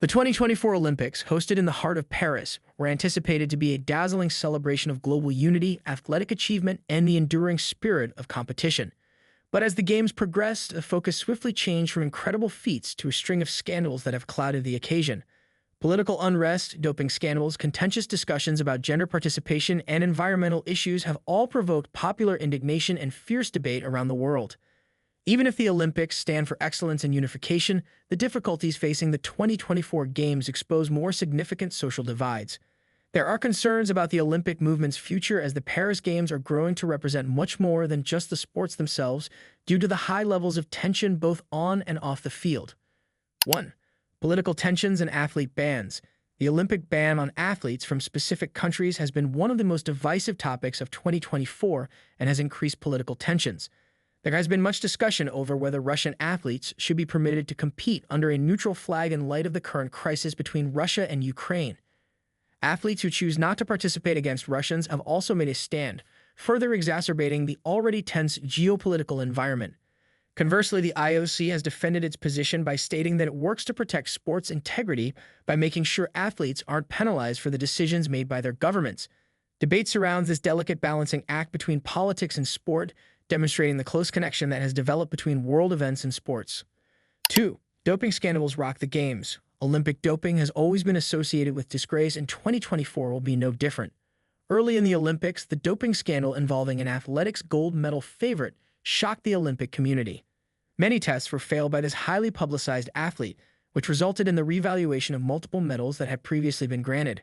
The 2024 Olympics, hosted in the heart of Paris, were anticipated to be a dazzling celebration of global unity, athletic achievement, and the enduring spirit of competition. But as the Games progressed, the focus swiftly changed from incredible feats to a string of scandals that have clouded the occasion. Political unrest, doping scandals, contentious discussions about gender participation, and environmental issues have all provoked popular indignation and fierce debate around the world. Even if the Olympics stand for excellence and unification, the difficulties facing the 2024 Games expose more significant social divides. There are concerns about the Olympic movement's future as the Paris Games are growing to represent much more than just the sports themselves due to the high levels of tension both on and off the field. 1. Political tensions and athlete bans. The Olympic ban on athletes from specific countries has been one of the most divisive topics of 2024 and has increased political tensions. There has been much discussion over whether Russian athletes should be permitted to compete under a neutral flag in light of the current crisis between Russia and Ukraine. Athletes who choose not to participate against Russians have also made a stand, further exacerbating the already tense geopolitical environment. Conversely, the IOC has defended its position by stating that it works to protect sports integrity by making sure athletes aren't penalized for the decisions made by their governments. Debate surrounds this delicate balancing act between politics and sport, demonstrating the close connection that has developed between world events and sports. 2. Doping scandals rock the Games. Olympic doping has always been associated with disgrace, and 2024 will be no different. Early in the Olympics, the doping scandal involving an athletics gold medal favorite shocked the Olympic community. Many tests were failed by this highly publicized athlete, which resulted in the revaluation of multiple medals that had previously been granted.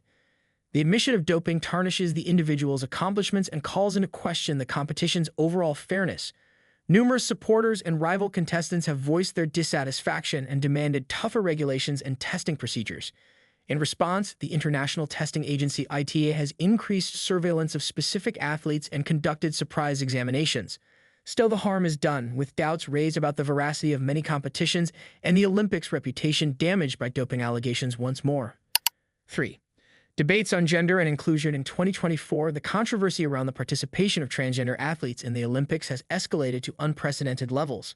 The admission of doping tarnishes the individual's accomplishments and calls into question the competition's overall fairness. Numerous supporters and rival contestants have voiced their dissatisfaction and demanded tougher regulations and testing procedures. In response, the International Testing Agency ITA has increased surveillance of specific athletes and conducted surprise examinations. Still, the harm is done, with doubts raised about the veracity of many competitions and the Olympics' reputation damaged by doping allegations once more. 3. Debates on gender and inclusion. In 2024, the controversy around the participation of transgender athletes in the Olympics has escalated to unprecedented levels.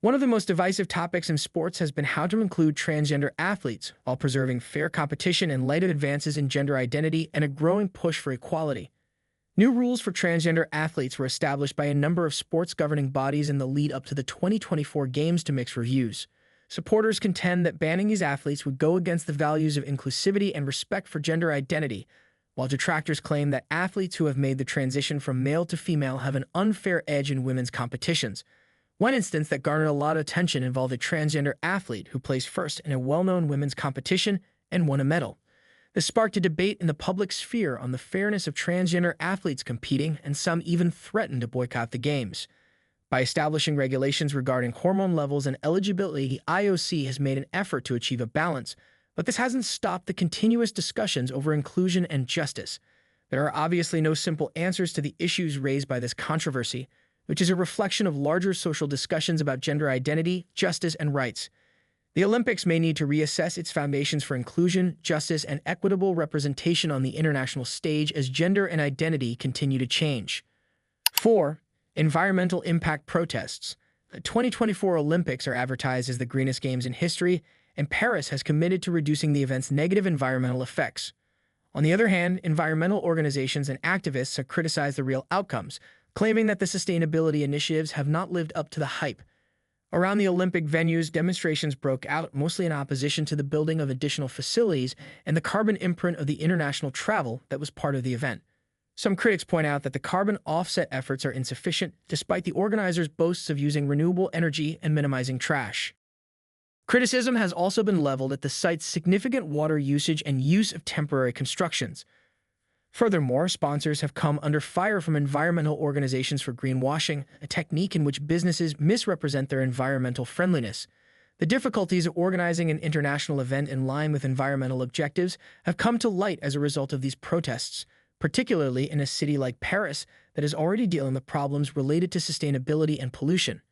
One of the most divisive topics in sports has been how to include transgender athletes while preserving fair competition in light of advances in gender identity and a growing push for equality. New rules for transgender athletes were established by a number of sports governing bodies in the lead up to the 2024 Games to mixed reviews. Supporters contend that banning these athletes would go against the values of inclusivity and respect for gender identity, while detractors claim that athletes who have made the transition from male to female have an unfair edge in women's competitions. One instance that garnered a lot of attention involved a transgender athlete who placed first in a well-known women's competition and won a medal. This sparked a debate in the public sphere on the fairness of transgender athletes competing, and some even threatened to boycott the Games. By establishing regulations regarding hormone levels and eligibility, the IOC has made an effort to achieve a balance, but this hasn't stopped the continuous discussions over inclusion and justice. There are obviously no simple answers to the issues raised by this controversy, which is a reflection of larger social discussions about gender identity, justice, and rights. The Olympics may need to reassess its foundations for inclusion, justice, and equitable representation on the international stage as gender and identity continue to change. 4. Environmental impact protests. The 2024 Olympics are advertised as the greenest games in history, and Paris has committed to reducing the event's negative environmental effects. On the other hand, environmental organizations and activists have criticized the real outcomes, claiming that the sustainability initiatives have not lived up to the hype. Around the Olympic venues, demonstrations broke out, mostly in opposition to the building of additional facilities and the carbon imprint of the international travel that was part of the event. Some critics point out that the carbon offset efforts are insufficient, despite the organizers' boasts of using renewable energy and minimizing trash. Criticism has also been leveled at the site's significant water usage and use of temporary constructions. Furthermore, sponsors have come under fire from environmental organizations for greenwashing, a technique in which businesses misrepresent their environmental friendliness. The difficulties of organizing an international event in line with environmental objectives have come to light as a result of these protests, particularly in a city like Paris that is already dealing with problems related to sustainability and pollution.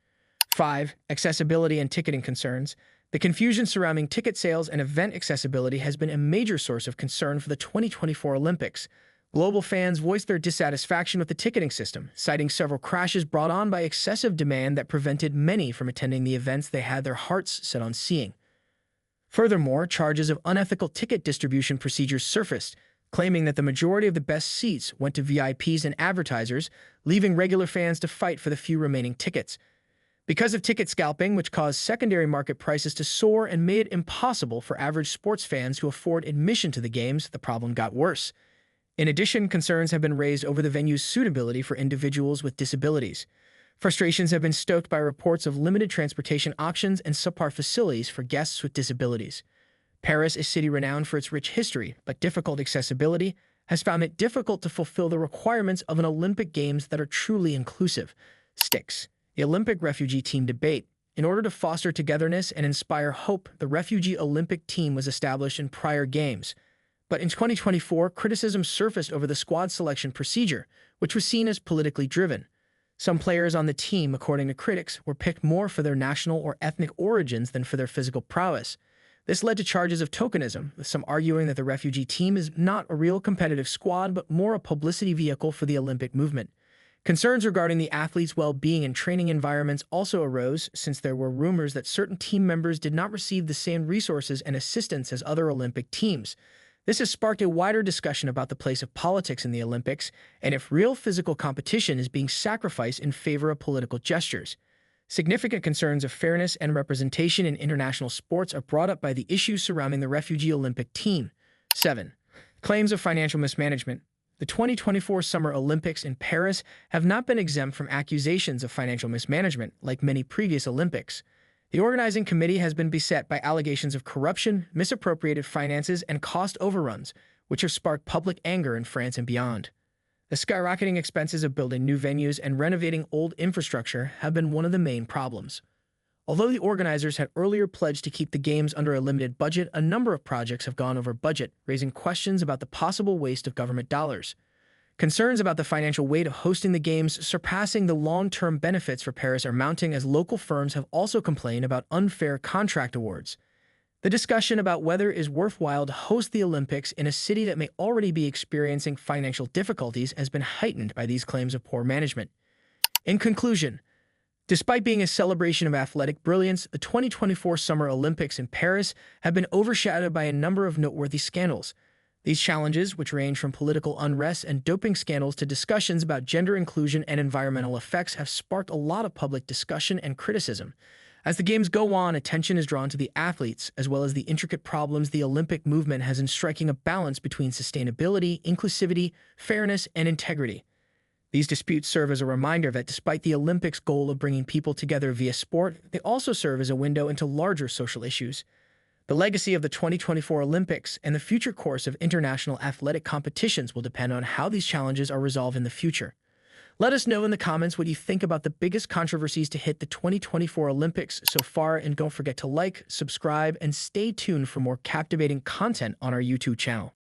5. Accessibility and ticketing concerns. The confusion surrounding ticket sales and event accessibility has been a major source of concern for the 2024 Olympics. Global fans voiced their dissatisfaction with the ticketing system, citing several crashes brought on by excessive demand that prevented many from attending the events they had their hearts set on seeing. Furthermore, charges of unethical ticket distribution procedures surfaced, claiming that the majority of the best seats went to VIPs and advertisers, leaving regular fans to fight for the few remaining tickets. Because of ticket scalping, which caused secondary market prices to soar and made it impossible for average sports fans to afford admission to the games, the problem got worse. In addition, concerns have been raised over the venue's suitability for individuals with disabilities. Frustrations have been stoked by reports of limited transportation options and subpar facilities for guests with disabilities. Paris, a city renowned for its rich history but difficult accessibility, has found it difficult to fulfill the requirements of an Olympic Games that are truly inclusive. Sticks. The Olympic refugee team debate. In order to foster togetherness and inspire hope, the refugee Olympic team was established in prior games. But in 2024, criticism surfaced over the squad selection procedure, which was seen as politically driven. Some players on the team, according to critics, were picked more for their national or ethnic origins than for their physical prowess. This led to charges of tokenism, with some arguing that the refugee team is not a real competitive squad but more a publicity vehicle for the Olympic movement. Concerns regarding the athletes' well-being and training environments also arose since there were rumors that certain team members did not receive the same resources and assistance as other Olympic teams. This has sparked a wider discussion about the place of politics in the Olympics and if real physical competition is being sacrificed in favor of political gestures. Significant concerns of fairness and representation in international sports are brought up by the issues surrounding the refugee Olympic team. 7. Claims of financial mismanagement. The 2024 Summer Olympics in Paris have not been exempt from accusations of financial mismanagement, like many previous Olympics. The organizing committee has been beset by allegations of corruption, misappropriated finances, and cost overruns, which have sparked public anger in France and beyond. The skyrocketing expenses of building new venues and renovating old infrastructure have been one of the main problems. Although the organizers had earlier pledged to keep the games under a limited budget, a number of projects have gone over budget, raising questions about the possible waste of government dollars. Concerns about the financial weight of hosting the games surpassing the long-term benefits for Paris are mounting as local firms have also complained about unfair contract awards. The discussion about whether it is worthwhile to host the Olympics in a city that may already be experiencing financial difficulties has been heightened by these claims of poor management. In conclusion, despite being a celebration of athletic brilliance, the 2024 Summer Olympics in Paris have been overshadowed by a number of noteworthy scandals. These challenges, which range from political unrest and doping scandals to discussions about gender inclusion and environmental effects, have sparked a lot of public discussion and criticism. As the games go on, attention is drawn to the athletes, as well as the intricate problems the Olympic movement has in striking a balance between sustainability, inclusivity, fairness, and integrity. These disputes serve as a reminder that despite the Olympics' goal of bringing people together via sport, they also serve as a window into larger social issues. The legacy of the 2024 Olympics and the future course of international athletic competitions will depend on how these challenges are resolved in the future. Let us know in the comments what you think about the biggest controversies to hit the 2024 Olympics so far, and don't forget to like, subscribe, and stay tuned for more captivating content on our YouTube channel.